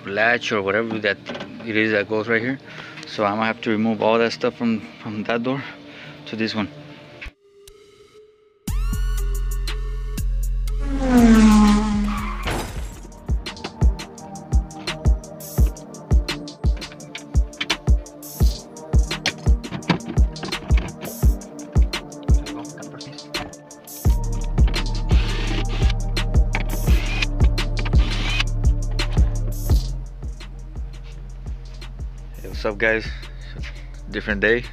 latch or whatever that it is that goes right here. So I'm gonna have to remove all that stuff from that door to this one. Hey, what's up guys? Different day.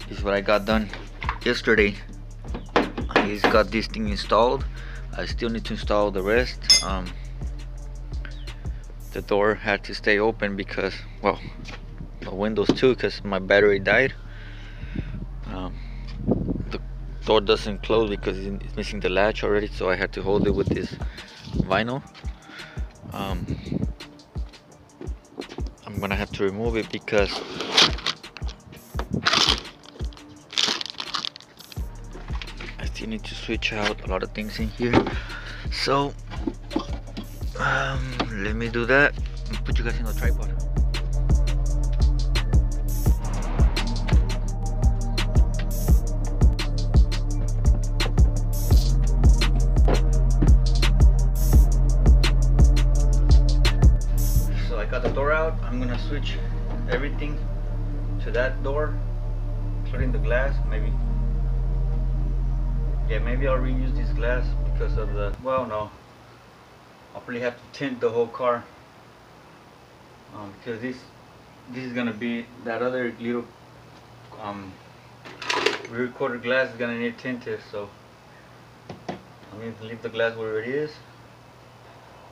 This is what I got done yesterday. I just got this thing installed. I still need to install the rest. The door had to stay open because, well, the windows too, because my battery died. The door doesn't close because it's missing the latch already, so I had to hold it with this vinyl. I'm gonna have to remove it because I still need to switch out a lot of things in here. So let me do that and put you guys in the tripod. So I got the door out. I'm gonna switch everything to that door, including the glass. Maybe I'll reuse this glass because of the, well, no, I'll probably have to tint the whole car, because this is gonna be, that other little rear quarter glass is gonna need tinted. So I'm going to leave the glass where it is.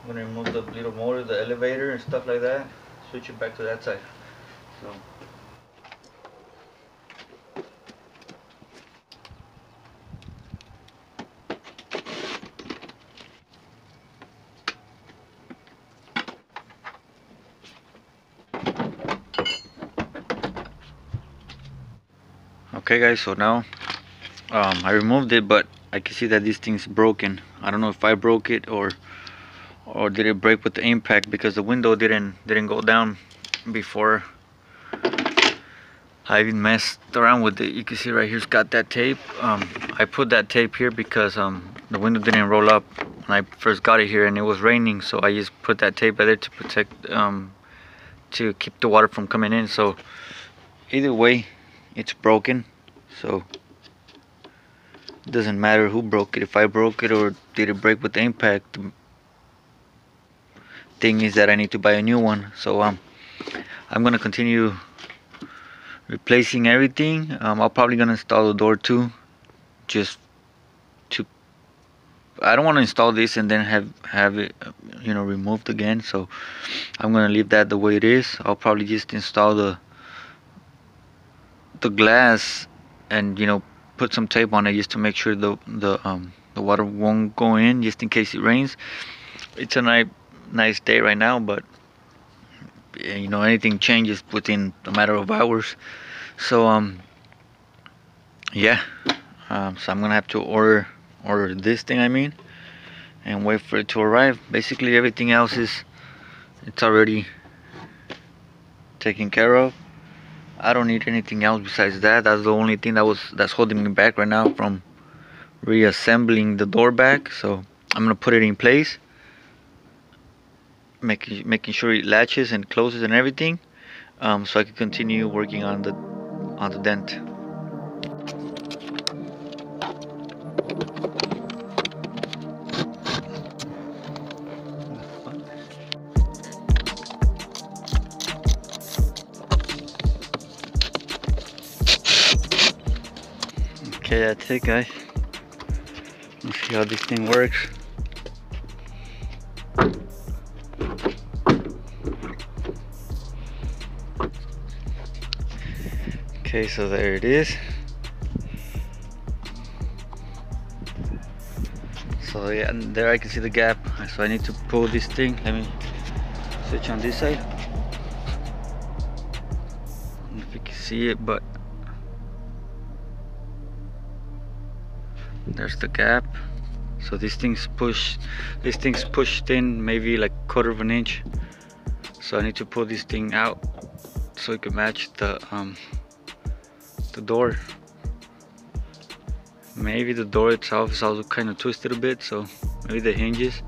I'm gonna remove the little motor, the elevator and stuff like that, switch it back to that side. So okay guys, so now I removed it, but I can see that this thing's broken. I don't know if I broke it or did it break with the impact, because the window didn't go down before I even messed around with it. You can see right here's got that tape. I put that tape here because the window didn't roll up when I first got it here, and it was raining, so I just put that tape right there to protect, to keep the water from coming in. So either way, it's broken, so it doesn't matter who broke it, if I broke it or did it break with the impact. The thing is that I need to buy a new one. So I'm gonna continue replacing everything. I'm probably gonna install the door too, just to, I don't want to install this and then have it removed again. So I'm gonna leave that the way it is. I'll probably just install the glass and put some tape on it just to make sure the water won't go in, just in case it rains. It's a nice day right now, but anything changes within a matter of hours. So yeah, so I'm gonna have to order this thing, and wait for it to arrive. Basically everything else it's already taken care of. I don't need anything else besides that. That's the only thing that's holding me back right now from reassembling the door back. So I'm gonna put it in place, making sure it latches and closes and everything, so I can continue working on the dent. Okay, that's it guys. Let's see how this thing works. Okay, so there it is. So yeah, and there I can see the gap. So I need to pull this thing. Let me switch on this side. I don't know if you can see it, but there's the gap. So this thing's pushed in maybe like 1/4 of an inch. So I need to pull this thing out so it can match the door. Maybe the door itself is also kind of twisted a bit, so maybe the hinges.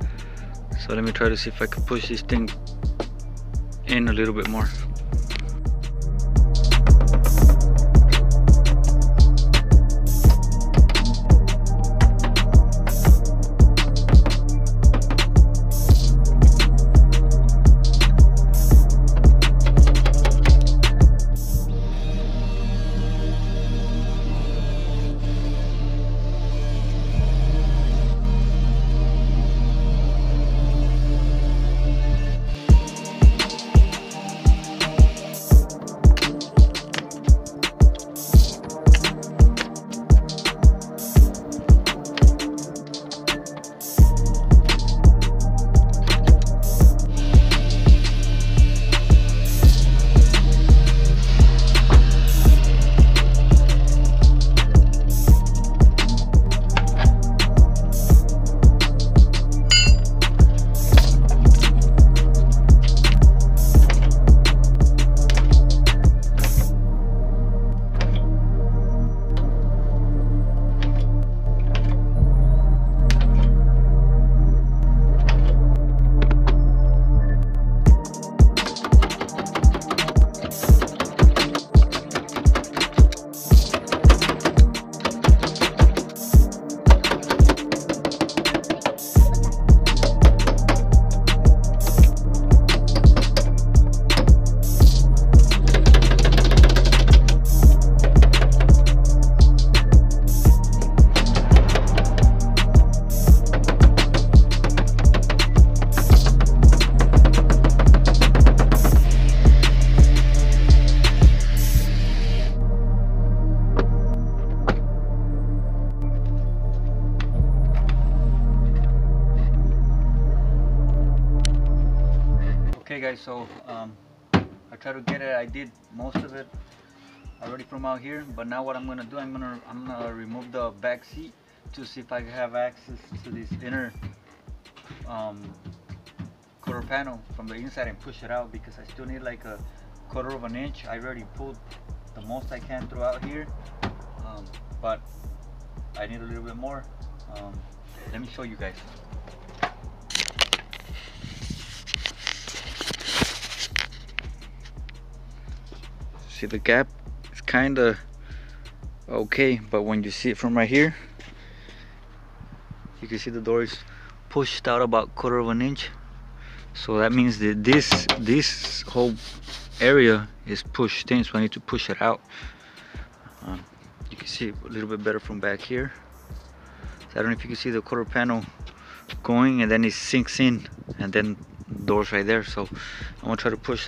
So let me try to see if I can push this thing in a little bit more. Okay guys, so I tried to get it. I did most of it already from out here, but now what I'm gonna do, I'm gonna remove the back seat to see if I have access to this inner quarter panel from the inside and push it out, because I still need like a 1/4 of an inch. I already pulled the most I can throughout here, but I need a little bit more. Let me show you guys. See the gap? It's kind of okay, but when you see it from right here, you can see the door is pushed out about 1/4 of an inch. So that means that this whole area is pushed in, so I need to push it out. You can see a little bit better from back here. So I don't know if you can see the quarter panel going, and then it sinks in, and then the door's right there. So I'm gonna try to push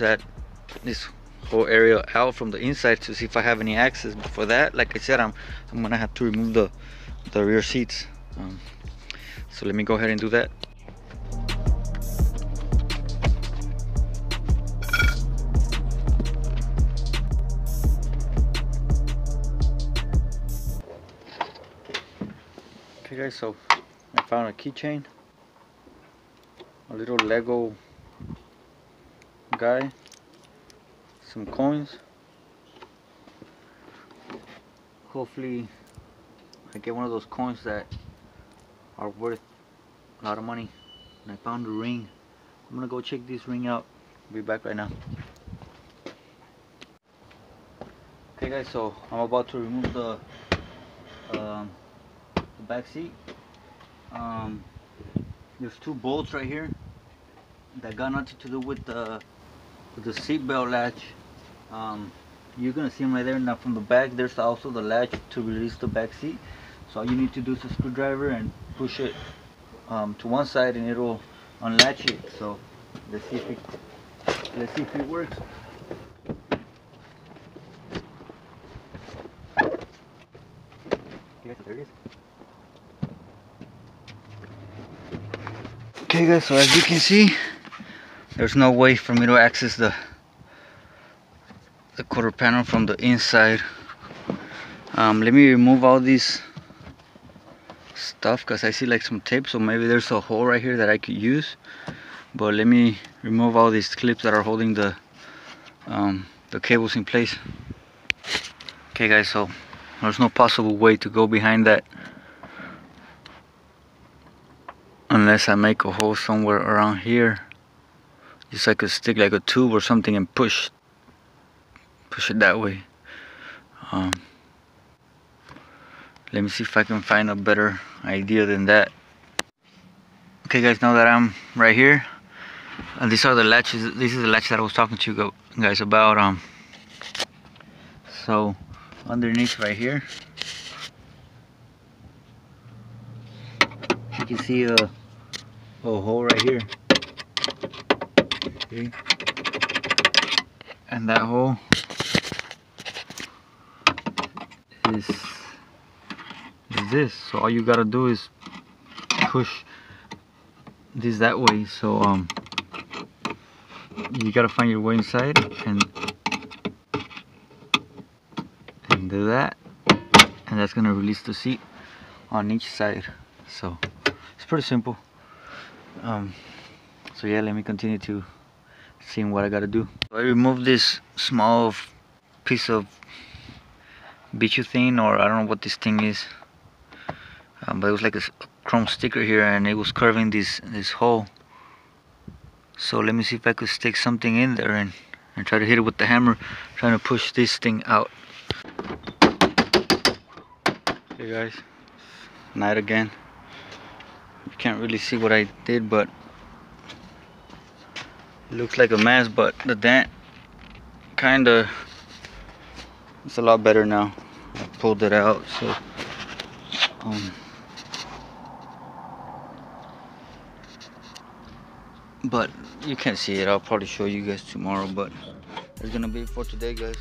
this whole area out from the inside to see if I have any access. But for that, like I said, I'm gonna have to remove the rear seats. So let me go ahead and do that. Okay guys, so I found a keychain, a little Lego guy, some coins. Hopefully I get one of those coins that are worth a lot of money. And I found a ring. I'm gonna go check this ring out. I'll be back right now. Okay guys, so I'm about to remove the back seat. There's two bolts right here that got nothing to do with the seat belt latch. You're gonna see them right there. Now from the back, there's also the latch to release the back seat. So all you need to do is a screwdriver and push it to one side, and it'll unlatch it. So let's see if it works. Okay, so there it is. Okay guys, so as you can see, there's no way for me to access the quarter panel from the inside. Let me remove all these stuff because I see like some tape, so maybe there's a hole right here that I could use. But let me remove all these clips that are holding the cables in place. Okay guys, so there's no possible way to go behind that unless I make a hole somewhere around here. Just I could stick like a tube or something and push it that way. Let me see if I can find a better idea than that. Okay guys, now that I'm right here, these are the latches. This is the latch that I was talking to you guys about. So underneath right here, you can see a hole right here. Okay. And that hole is this. So all you gotta do is push this that way. So you gotta find your way inside and do that, and that's gonna release the seat on each side. So it's pretty simple. So yeah, let me continue to seeing what I gotta do. So I removed this small piece of bituthane, or I don't know what this thing is, but it was like a chrome sticker here, and it was curving this hole. So let me see if I could stick something in there and try to hit it with the hammer, trying to push this thing out. Okay guys, night again. You can't really see what I did, but it looks like a mess, but the dent kinda, it's a lot better now. I pulled it out, so but you can't see it. I'll probably show you guys tomorrow, but that's gonna be it for today guys.